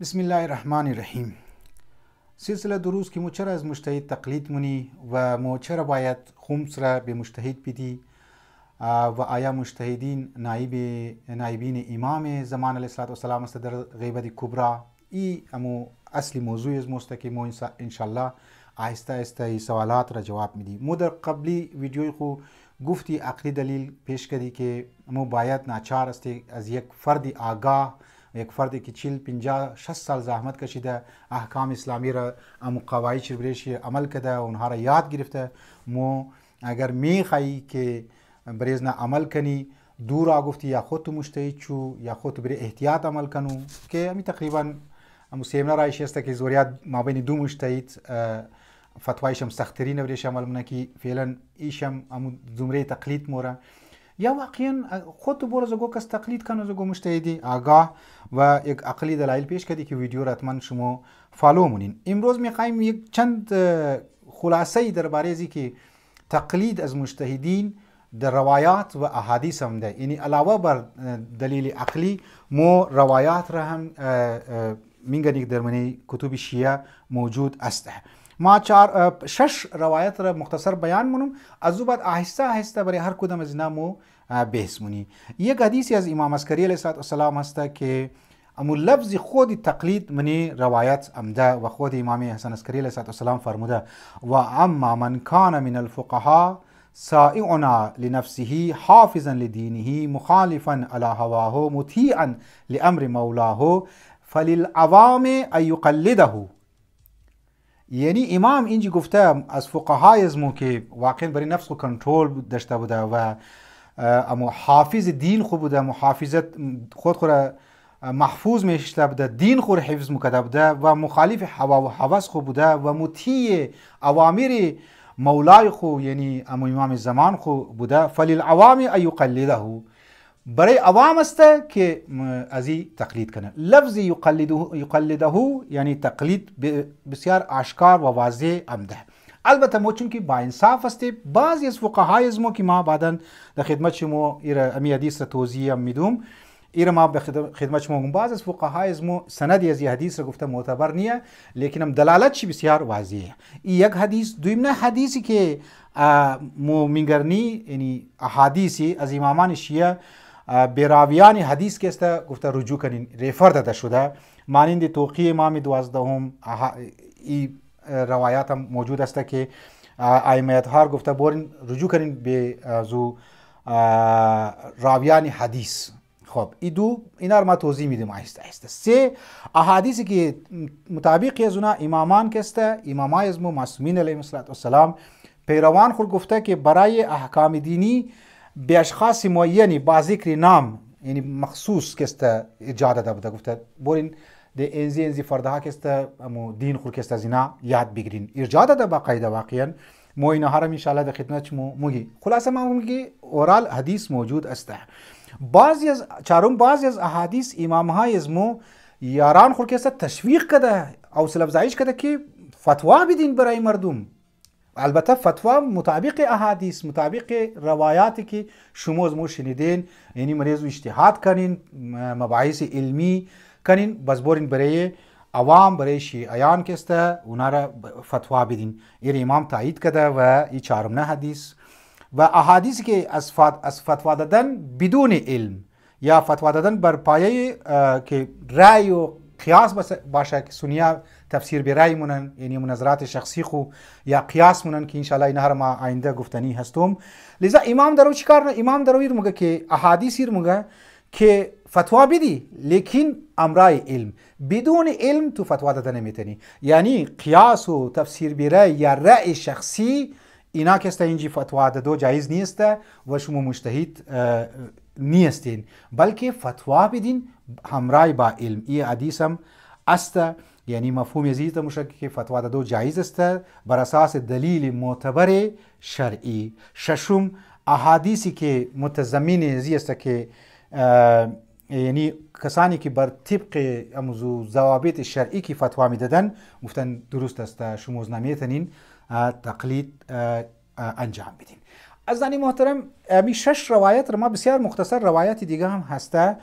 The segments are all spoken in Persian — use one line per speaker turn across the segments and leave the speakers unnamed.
بسم الله الرحمن الرحیم. سلسله دروس که مو چرا از مجتهد تقلید منی و مو چرا باید خمس را به مجتهد بدی و آیا مجتهدین نایبین امام زمان علیه السلام است در غیبت کبرى. ای امو اصلی موضوع از موست که مو انشالله آهسته آهسته ای سوالات را جواب میدی. مو در قبلی ویدیوی خو گفتی عقلی دلیل پیش کردی که مو باید ناچار است از یک فرد آگاه، یک فردی که 40-50-60 سال زحمت کشیده احکام اسلامی را امو قواعد چربریش عمل کرده و اونها را یاد گرفته، مو اگر میخوایی که بریزنا عمل کنی دورا گفتی یا خود تو مجتهد شو یا خود تو بری احتیاط عمل کنو که امی تقریبا امو سیمنا رایشی است که زوریات ما بین دو مجتهد فتوایشم سخترین بریش عمل منه که فعلا ایشم امو زمره تقلید مورا یا واقعا خود برو زگو کس تقلید کنه زگو مجتهدی آگاه و یک عقلی دلایل پیش کردی که ویدیو را حتما شما فالو مونین. امروز میخوایم یک چند خلاصه درباره ازی که تقلید از مجتهدین در روایات و احادیث هم ده، یعنی علاوه بر دلیل عقلی مو روایات را هم میگن در منی کتب شیعه موجود است. ما 6 روایت را مختصر بیان مونم، از او بعد آهسته آهسته برای هر کدام از اینا مو بحث مونی. یک حدیثی از امام عسکری علیه السلام است که امو لفظ خود تقلید منی روایت امده و خود امام حسن عسکری علیه السلام فرموده و اما من کان من الفقهاء سائعنا لنفسه حافظا لدینه مخالفا علی هواه مطیعا لامر مولاه فللعوام ان یقلده. یعنی امام اینجی گفته از فقهای ازمو که واقعا برای نفس و کنترل داشته بوده و امو حافظ دین خود بوده، محافظت خود محفوظ میشته بوده، دین خود حفظ مکده بوده و مخالف هوا و هوس خود بوده و مطیع اوامر مولای خود یعنی امو امام زمان خود بوده. فللعوام ان یقلده، برای عوام است که ازی تقلید کنه. لفظ یقلده یعنی تقلید بسیار آشکار و واضح آمده. البته ما چون که با انصاف است، بعضی از فقهای ازمو که ما بعدا در خدمت شما امی حدیث را توضیح میدم، ایره ما به خدمت شما گم بعض از فقهای ازمو سندی از این حدیث را گفته معتبر نیه، لیکن هم دلالت چی بسیار واضحه. این یک حدیث. دویم حدیثی که مو میگرنی یعنی احادیثی از امامان شیعه به راویان حدیث که است گفته رجوع کنین، ریفر داده شده، مانند توقیع امام 12 این روایات هم موجود است که ائمه اطهار گفته برین رجوع کنین به زو راویان حدیث. خب اینا رو ما توضیح میدیم آهسته آهسته. 3 احادیثی که مطابق از اونا امامان که است، امامای ازمو معصومین علیهم السلام پیروان خود گفته که برای احکام دینی به اشخاص معینی با ذکر نام یعنی مخصوص که است اجازه داده بوده، گفته برین ده انزی فردها که است امو دین خود که است از اینا یاد بگیرین، ارجاع داده با قاعده. واقعا ما اینا هرم ان شاء الله در خدمت موگی. خلاصه ما میگی اورال حدیث موجود است. بعضی از احادیث امام های ازمو یاران خود که است تشویق کرده او افزایش کرده که فتوا بدین برای مردم. البته فتوا مطابق احادیث، مطابق روایاتی که شما از مو شنیدین، یعنی مریض اجتهاد کنین، مباحث علمی کنین، بس برین برای عوام برای شیعیان که است اونا را فتوا بدین. این امام تایید کرده و این 4 حدیث و احادیثی که از فتوا دادن بدون علم یا فتوا دادن بر پایه که رأی و قیاس باشه که سنیا تفسیر به رأی مونن، یعنی مناظرات شخصی خو یا قیاس مونن که انشاءالله اینها را ما آینده گفتنی هستم. لذا امام درو چیکار نه؟ امام درو ایر مگه که احادیث ایر مگه که فتوا بدی لیکن امرای علم، بدون علم تو فتوا دادن نمیتونی. یعنی قیاس و تفسیر به رأی یا رأی شخصی اینا که است اینجی فتوا دادو جایز نیست و شما مجتهد نیستین، بلکه فتوا بدین همراه با علم. این حدیث هم است، یعنی مفهوم ازیت مشک که فتوا دادو جایز است بر اساس دلیل معتبر شرعی. 6 احادیثی که متضمن ازی است که یعنی کسانی که بر طبق اموزو ضوابط شرعی که فتوا میدادن گفتن درست است، شما نمیتونین تقلید انجام بدین. عزیزانی محترم، امی 6 روایت را ما بسیار مختصر روایت دیگه هم هسته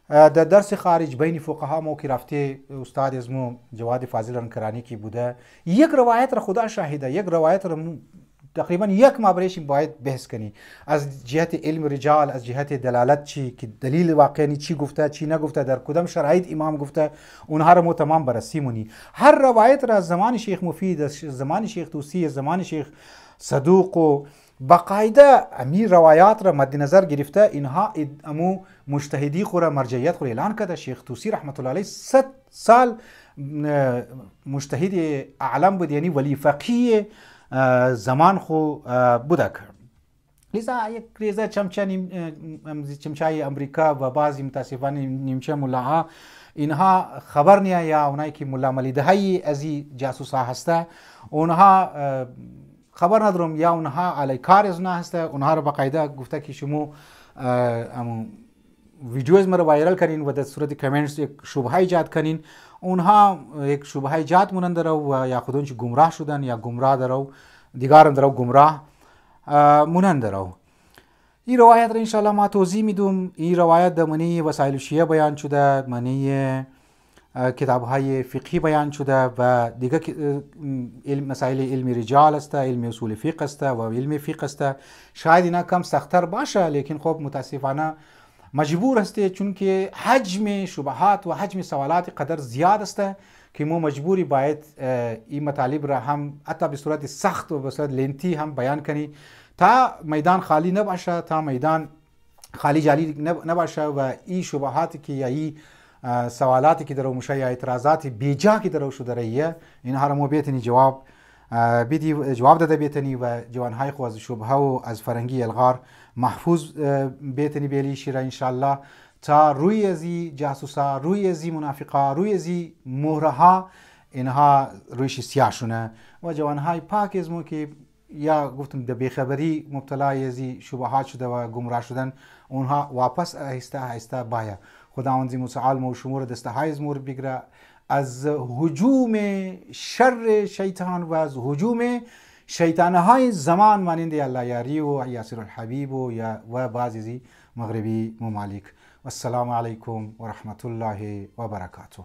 در درس خارج بین فقها ما که رفته استاد ازمو جواد فاضل رنکرانی کی بوده، یک روایت را خدا شاهده، یک روایت را تقریبا یک مابریش باید بحث کنی از جهت علم رجال، از جهت دلالت چی که دلیل واقعی چی گفته چی نگفته، در کدام شرایط امام گفته، اونها را ما تمام بررسی مونی. هر روایت را از زمان شیخ مفید، از زمان شیخ توسی، از زمان شیخ صدوق و باقاعده امیر روایات را مد نظر گرفته اینها امو مجتهدی خورا مرجعیت خورا اعلان کرده. شیخ توسی رحمت الله علیه 100 سال مجتهد اعلم بود، یعنی ولی فقیه زمان خو بوده کرد. لذا یک ریزه چمچای امریکا و بعضی متاسفانه نیمچه ملاها اینها خبر نیه، یا اونایی که ملا ملیدهایی از این جاسوسا هسته اونها خبر ندارم، یا اونها علی کار از اونها هسته، اونها رو باقاعده گفته که شما ویدیوز مرا وایرل کنین و در صورت کامنتس یک شبهه ایجاد کنین. اونها یک شبهه ایجاد مونند رو و یا خودون چه گمراه شدن یا گمراه درو دیگران درو گمراه مونند رو. این روایت را انشاءالله ما توضیح میدم. این روایت در منی وسایل شیعه بیان شده، منی کتاب‌های فقهی بیان شده و دیگه مسائل علم رجال است، علم اصول فقه است و علم فقه است. شاید اینا کم سخت‌تر باشه، لیکن خب متاسفانه مجبور است، چون که حجم شبهات و حجم سوالات قدر زیاد است که ما مجبوری باید این مطالب را هم حتی به صورت سخت و به صورت لنتی هم بیان کنی تا میدان خالی نباشه، تا میدان خالی جالی نباشه و این شبهاتی که یا این سوالاتی که در موشه یا اعتراضات بیجا که در شده رایه اینها را ما بیتنی جواب داده بیتنی و جوانهای خو از شبهه و از فرنگی الغار محفوظ بیتنی بیلیشی را انشاءالله تا روی ازی جاسوسا، روی ازی منافقا، روی ازی مهرها اینها رویش سیاه شونه و جوانهای پاک ازمو که یا گفتم در بیخبری مبتلای ازی شبهات شده و گمراه شدن، اونها واپس آهسته آهسته باید خداوند متعال ما و شما را دسته های از مور بگیره از هجوم شر شیطان و از هجوم شیطانهای زمان مانند الله یاری و یاسر الحبیب و بعضی مغربی ممالک. والسلام علیکم و رحمت الله و برکاته.